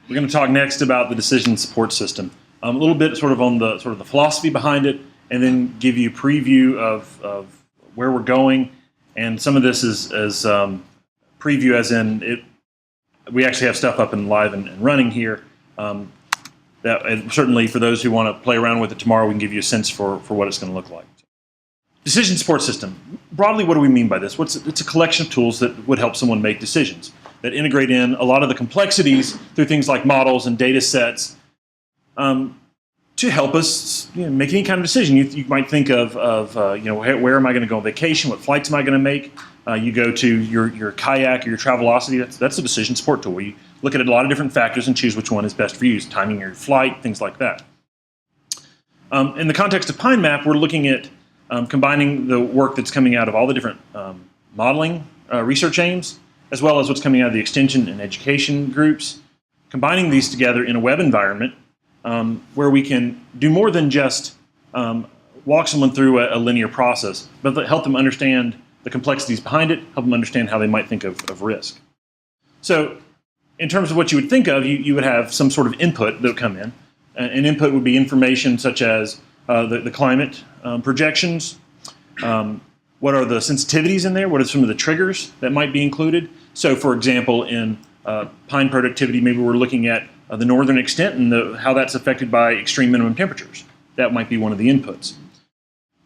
We're going to talk next about the decision support system. A little bit sort of on the philosophy behind it, and then give you a preview of where we're going. And some of this is preview, as in it. We actually have stuff up and live and running here. And certainly for those who want to play around with it tomorrow, we can give you a sense for what it's going to look like. Decision support system. Broadly, what do we mean by this? It's a collection of tools that would help someone make decisions, that integrate in a lot of the complexities through things like models and data sets to help us make any kind of decision. You might think of where am I going to go on vacation? What flights am I going to make? You go to your kayak or your Travelocity. That's a decision support tool where you look at a lot of different factors and choose which one is best for you, timing your flight, things like that. In the context of PINEMAP, we're looking at combining the work that's coming out of all the different modeling research aims, as well as what's coming out of the extension and education groups, combining these together in a web environment where we can do more than just walk someone through a linear process, but help them understand the complexities behind it, help them understand how they might think of risk. So in terms of what you would think of, you would have some sort of input that would come in. An input would be information such as the climate projections, what are the sensitivities in there, what are some of the triggers that might be included. So for example, in pine productivity, maybe we're looking at the northern extent and how that's affected by extreme minimum temperatures. That might be one of the inputs.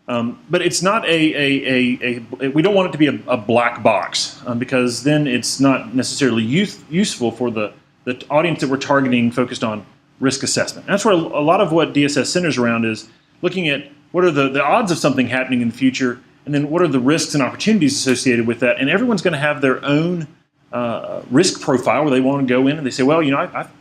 But it's not we don't want it to be a black box because then it's not necessarily useful for the audience that we're targeting focused on risk assessment. And that's where a lot of what DSS centers around is looking at what are the odds of something happening in the future, and then what are the risks and opportunities associated with that. And everyone's going to have their own risk profile where they want to go in and they say, well,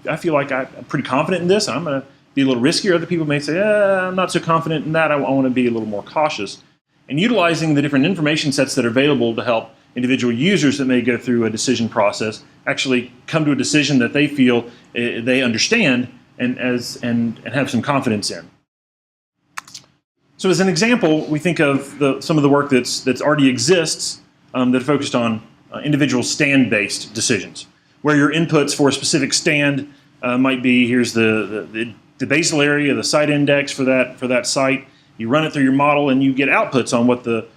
I feel like I'm pretty confident in this, and I'm going to be a little riskier. Other people may say, I'm not so confident in that. I want to be a little more cautious. And utilizing the different information sets that are available to help individual users that may go through a decision process actually come to a decision that they feel they understand and have some confidence in. So as an example, we think of some of the work that's already exists that are focused on individual stand-based decisions, where your inputs for a specific stand might be, here's the basal area, the site index for that site. You run it through your model, and you get outputs on what the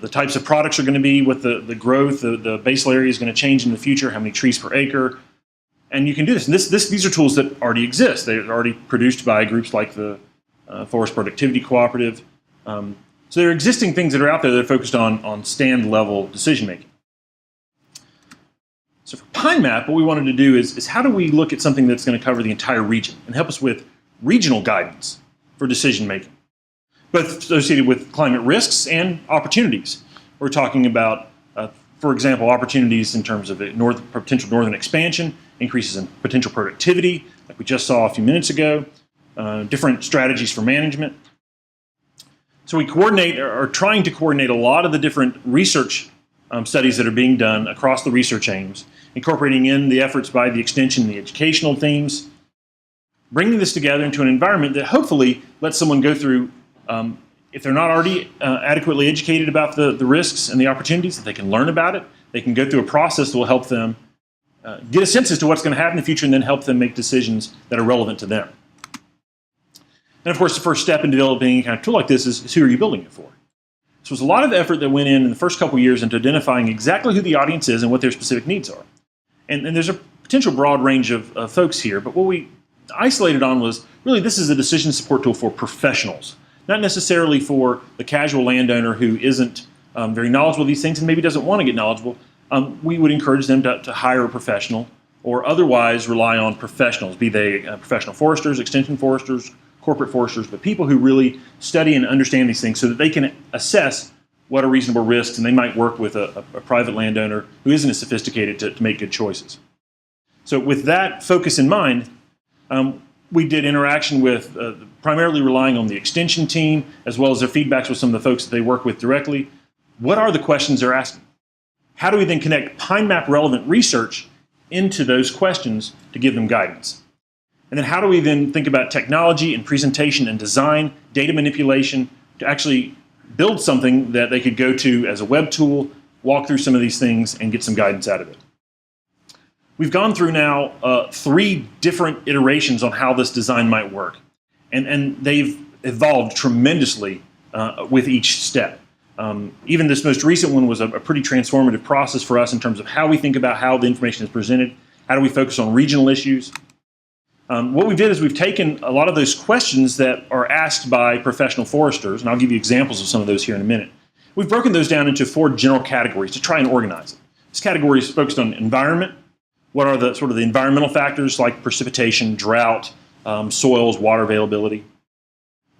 types of products are going to be, what the growth, the basal area is going to change in the future, how many trees per acre, and you can do this. And these are tools that already exist. They're already produced by groups like the Forest Productivity Cooperative. So there are existing things that are out there that are focused on stand-level decision-making. So for PINEMAP, what we wanted to do is how do we look at something that's going to cover the entire region and help us with regional guidance for decision-making, both associated with climate risks and opportunities. We're talking about, for example, opportunities in terms of potential northern expansion, increases in potential productivity, like we just saw a few minutes ago, different strategies for management. So we are trying to coordinate a lot of the different research studies that are being done across the research aims, incorporating in the efforts by the extension and the educational themes, bringing this together into an environment that hopefully lets someone go through, if they're not already adequately educated about the risks and the opportunities, that they can learn about it. They can go through a process that will help them get a sense as to what's going to happen in the future and then help them make decisions that are relevant to them. And of course, the first step in developing any kind of tool like this is who are you building it for? So there's a lot of effort that went in the first couple of years into identifying exactly who the audience is and what their specific needs are. And there's a potential broad range of folks here, but what we isolated on was really this is a decision support tool for professionals, not necessarily for the casual landowner who isn't very knowledgeable of these things and maybe doesn't want to get knowledgeable. We would encourage them to hire a professional or otherwise rely on professionals, be they professional foresters, extension foresters, corporate foresters, but people who really study and understand these things so that they can assess what are reasonable risks, and they might work with a private landowner who isn't as sophisticated to make good choices. So with that focus in mind, we did interaction with primarily relying on the extension team, as well as their feedbacks with some of the folks that they work with directly. What are the questions they're asking? How do we then connect PINEMAP relevant research into those questions to give them guidance? And then how do we then think about technology and presentation and design, data manipulation, to actually build something that they could go to as a web tool, walk through some of these things, and get some guidance out of it. We've gone through now 3 different iterations on how this design might work. And they've evolved tremendously with each step. Even this most recent one was a pretty transformative process for us in terms of how we think about how the information is presented, how do we focus on regional issues. What we did is we've taken a lot of those questions that are asked by professional foresters, and I'll give you examples of some of those here in a minute. We've broken those down into 4 general categories to try and organize it. This category is focused on environment. What are the sort of the environmental factors like precipitation, drought, soils, water availability?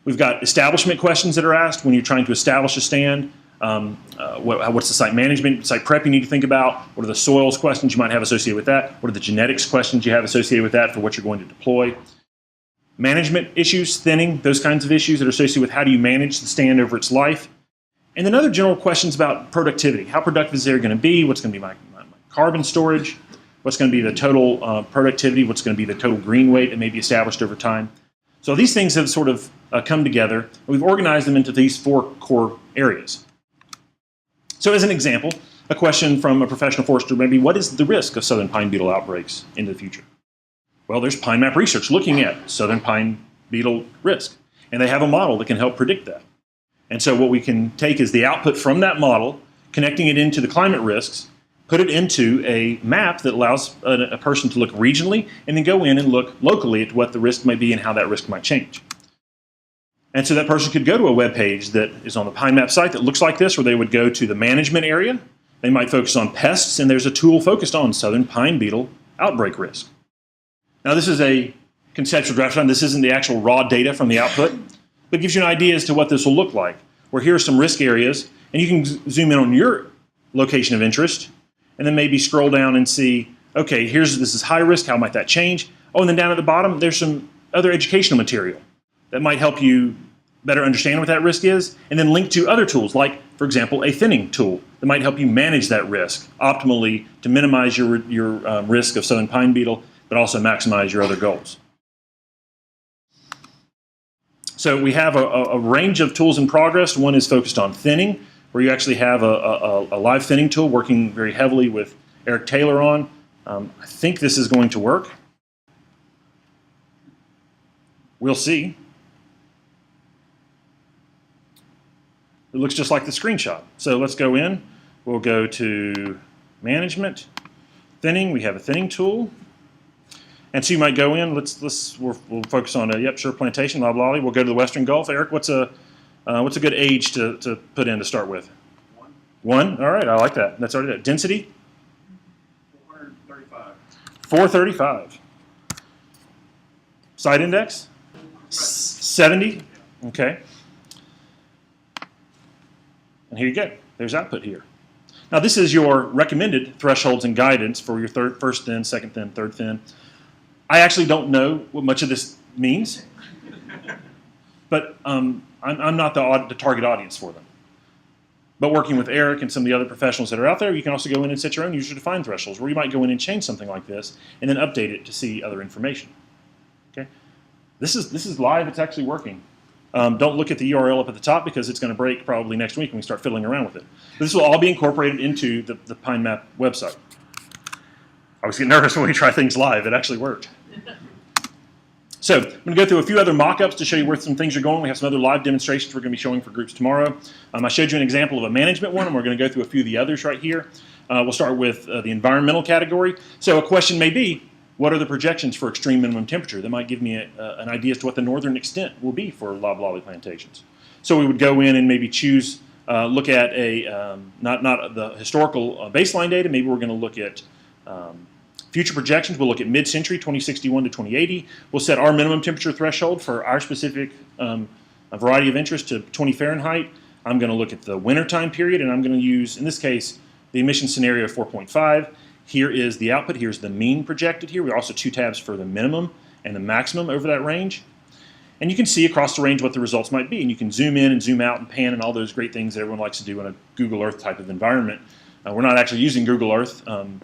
We've got establishment questions that are asked when you're trying to establish a stand. What's the site management, site prep you need to think about? What are the soils questions you might have associated with that? What are the genetics questions you have associated with that for what you're going to deploy? Management issues, thinning, those kinds of issues that are associated with how do you manage the stand over its life. And then other general questions about productivity. How productive is there going to be? What's going to be my carbon storage? What's going to be the total productivity? What's going to be the total green weight that may be established over time? So these things have sort of come together, and we've organized them into these 4 core areas. So as an example, a question from a professional forester may be, what is the risk of southern pine beetle outbreaks into the future? Well, there's PINEMAP research looking at southern pine beetle risk, and they have a model that can help predict that. And so what we can take is the output from that model, connecting it into the climate risks, put it into a map that allows a person to look regionally and then go in and look locally at what the risk might be and how that risk might change. And so that person could go to a web page that is on the PINEMAP site that looks like this, where they would go to the management area. They might focus on pests, and there's a tool focused on southern pine beetle outbreak risk. Now this is a conceptual draft. This isn't the actual raw data from the output, but it gives you an idea as to what this will look like. Where here are some risk areas, and you can zoom in on your location of interest, and then maybe scroll down and see, okay, this is high risk, how might that change? Oh, and then down at the bottom, there's some other educational material that might help you better understand what that risk is, and then link to other tools, like, for example, a thinning tool that might help you manage that risk optimally to minimize your risk of southern pine beetle, but also maximize your other goals. So we have a range of tools in progress. One is focused on thinning, where you actually have a live thinning tool working very heavily with Eric Taylor on. I think this is going to work. We'll see. It looks just like the screenshot. So let's go in. We'll go to Management, Thinning. We have a thinning tool. And so you might go in. We'll focus on plantation, blah, blah, blah. We'll go to the Western Gulf. Eric, what's a good age to put in to start with? 1. 1? All right, I like that. That's already that. Density? 435. 435. Site index? 70? Okay. And here you go. There's output here. Now this is your recommended thresholds and guidance for your first thin, second thin, third thin. I actually don't know what much of this means, but I'm not the target audience for them. But working with Eric and some of the other professionals that are out there, you can also go in and set your own user-defined thresholds, where you might go in and change something like this and then update it to see other information. Okay, this is live. It's actually working. Don't look at the URL up at the top because it's going to break probably next week when we start fiddling around with it. But this will all be incorporated into the PINEMAP website. I always get nervous when we try things live. It actually worked. So I'm going to go through a few other mock-ups to show you where some things are going. We have some other live demonstrations we're going to be showing for groups tomorrow. I showed you an example of a management one, and we're going to go through a few of the others right here. We'll start with the environmental category. So a question may be, what are the projections for extreme minimum temperature? That might give me an idea as to what the northern extent will be for loblolly plantations. So we would go in and maybe choose, look at not the historical baseline data. Maybe we're going to look at future projections. We'll look at mid-century, 2061 to 2080. We'll set our minimum temperature threshold for our specific variety of interest to 20 Fahrenheit. I'm going to look at the winter time period, and I'm going to use, in this case, the emission scenario 4.5. Here is the output. Here's the mean projected here. We also 2 tabs for the minimum and the maximum over that range. And you can see across the range what the results might be. And you can zoom in and zoom out and pan and all those great things that everyone likes to do in a Google Earth type of environment. We're not actually using Google Earth. And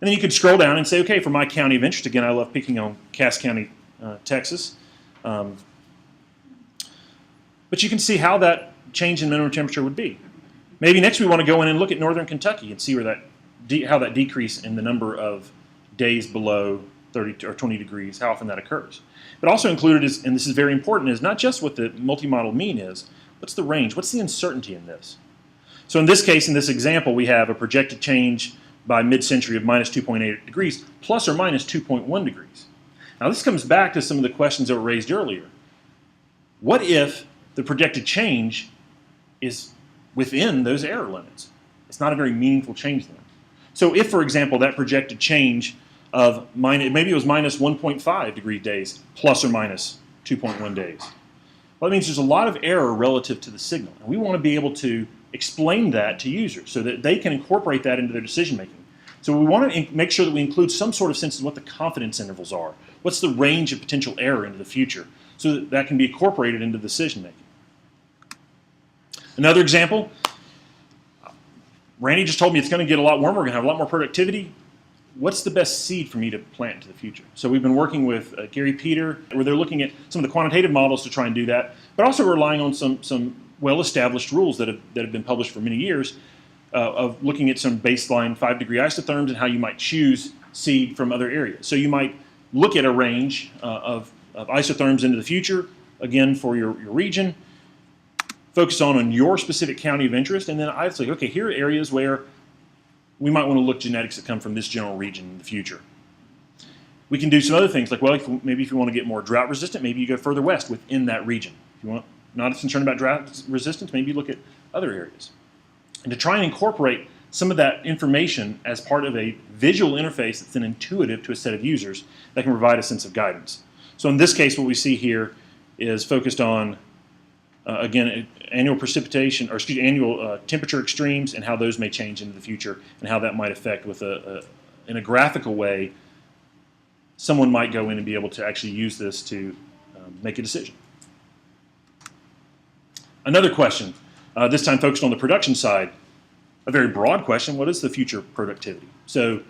then you could scroll down and say, okay, for my county of interest, again, I love picking on Cass County, Texas. But you can see how that change in minimum temperature would be. Maybe next we want to go in and look at northern Kentucky and see where that how that decrease in the number of days below 30 or 20 degrees, how often that occurs. But also included is, and this is very important, is not just what the multi-model mean is, what's the range, what's the uncertainty in this? So in this case, in this example, we have a projected change by mid-century of minus 2.8 degrees, plus or minus 2.1 degrees. Now this comes back to some of the questions that were raised earlier. What if the projected change is within those error limits? It's not a very meaningful change then. So if, for example, that projected change of maybe it was minus 1.5 degree days, plus or minus 2.1 days. Well, that means there's a lot of error relative to the signal. And we want to be able to explain that to users so that they can incorporate that into their decision making. So we want to make sure that we include some sort of sense of what the confidence intervals are. What's the range of potential error into the future so that that can be incorporated into decision making. Another example, Randy just told me it's going to get a lot warmer, we're going to have a lot more productivity. What's the best seed for me to plant into the future? So we've been working with Gary Peter, where they're looking at some of the quantitative models to try and do that, but also relying on some well-established rules that have been published for many years of looking at some baseline 5-degree isotherms and how you might choose seed from other areas. So you might look at a range of isotherms into the future, again for your region, focus on your specific county of interest, and then I'd say, okay, here are areas where we might want to look at genetics that come from this general region in the future. We can do some other things, like, well, maybe if you want to get more drought resistant, maybe you go further west within that region. If you want not as concerned about drought resistance, maybe you look at other areas. And to try and incorporate some of that information as part of a visual interface that's then intuitive to a set of users that can provide a sense of guidance. So in this case, what we see here is focused on, again, annual precipitation, or excuse me, annual temperature extremes and how those may change into the future and how that might affect with in a graphical way, someone might go in and be able to actually use this to make a decision. Another question, this time focused on the production side, a very broad question: what is the future productivity? So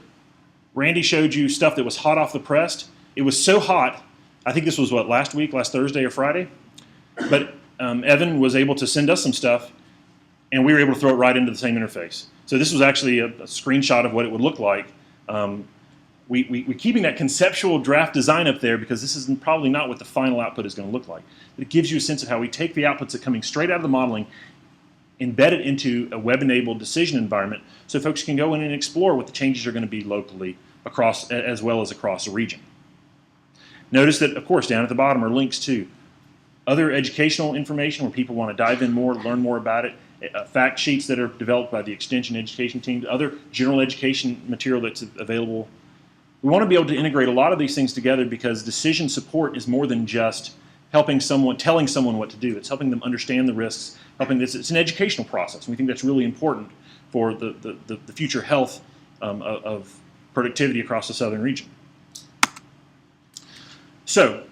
Randy showed you stuff that was hot off the press. It was so hot, I think this was what, last Thursday or Friday? But Evan was able to send us some stuff, and we were able to throw it right into the same interface. So this was actually a screenshot of what it would look like. We're keeping that conceptual draft design up there because this is probably not what the final output is going to look like. But it gives you a sense of how we take the outputs that are coming straight out of the modeling, embed it into a web-enabled decision environment so folks can go in and explore what the changes are going to be locally across, as well as across the region. Notice that, of course, down at the bottom are links to other educational information where people want to dive in more, learn more about it, fact sheets that are developed by the extension education team, other general education material that's available. We want to be able to integrate a lot of these things together because decision support is more than just helping someone, telling someone what to do. It's helping them understand the risks, it's an educational process. And we think that's really important for the future health of productivity across the southern region. So,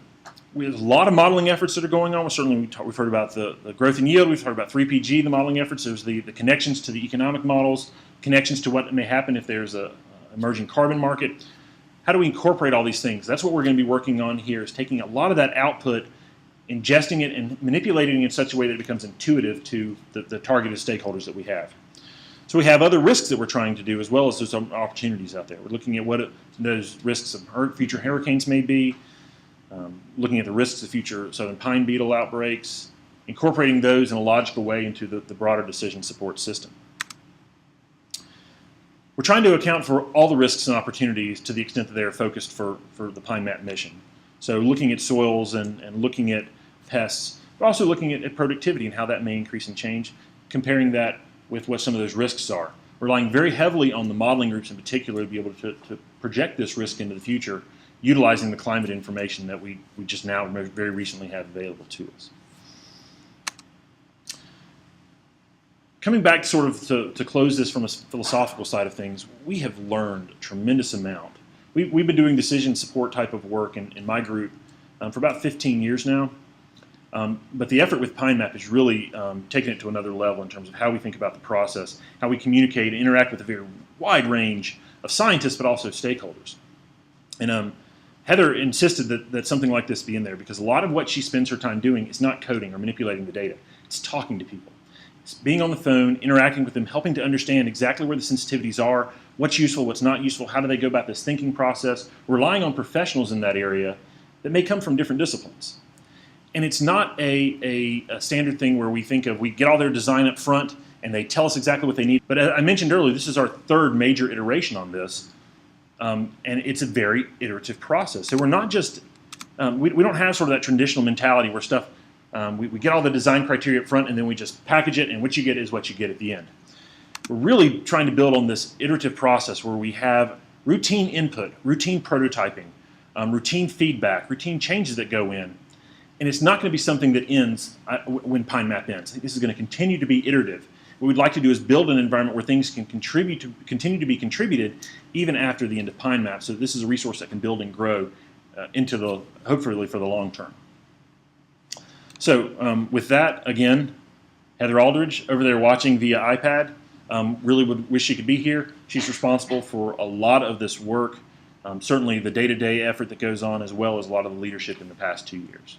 there's a lot of modeling efforts that are going on. We've heard about the growth and yield. We've heard about 3PG, the modeling efforts. There's the connections to the economic models, connections to what may happen if there's an emerging carbon market. How do we incorporate all these things? That's what we're going to be working on here, is taking a lot of that output, ingesting it, and manipulating it in such a way that it becomes intuitive to the targeted stakeholders that we have. So we have other risks that we're trying to do, as well as there's some opportunities out there. We're looking at what those risks of future hurricanes may be, looking at the risks of future southern pine beetle outbreaks, incorporating those in a logical way into the broader decision support system. We're trying to account for all the risks and opportunities to the extent that they are focused for the PINEMAP mission. So looking at soils and looking at pests, but also looking at productivity and how that may increase and change, comparing that with what some of those risks are. We're relying very heavily on the modeling groups in particular to be able to project this risk into the future, utilizing the climate information that we just now very recently have available to us. Coming back sort of to close this from a philosophical side of things, we have learned a tremendous amount. We've been doing decision support type of work in my group for about 15 years now. But the effort with PINEMAP is really taking it to another level in terms of how we think about the process, how we communicate and interact with a very wide range of scientists, but also stakeholders. And Heather insisted that something like this be in there because a lot of what she spends her time doing is not coding or manipulating the data. It's talking to people. It's being on the phone, interacting with them, helping to understand exactly where the sensitivities are, what's useful, what's not useful, how do they go about this thinking process, relying on professionals in that area that may come from different disciplines. And it's not a standard thing where we think of, we get all their design up front and they tell us exactly what they need. But as I mentioned earlier, this is our third major iteration on this. And it's a very iterative process. So we're not just, we don't have sort of that traditional mentality where stuff, we get all the design criteria up front and then we just package it and what you get is what you get at the end. We're really trying to build on this iterative process where we have routine input, routine prototyping, routine feedback, routine changes that go in. And it's not going to be something that ends when PINEMAP ends. I think this is going to continue to be iterative. What we'd like to do is build an environment where things can continue to be contributed even after the end of PINEMAP. So this is a resource that can build and grow hopefully for the long term. So with that, again, Heather Aldridge over there watching via iPad, really would wish she could be here. She's responsible for a lot of this work, certainly the day-to-day effort that goes on, as well as a lot of the leadership in the past 2 years.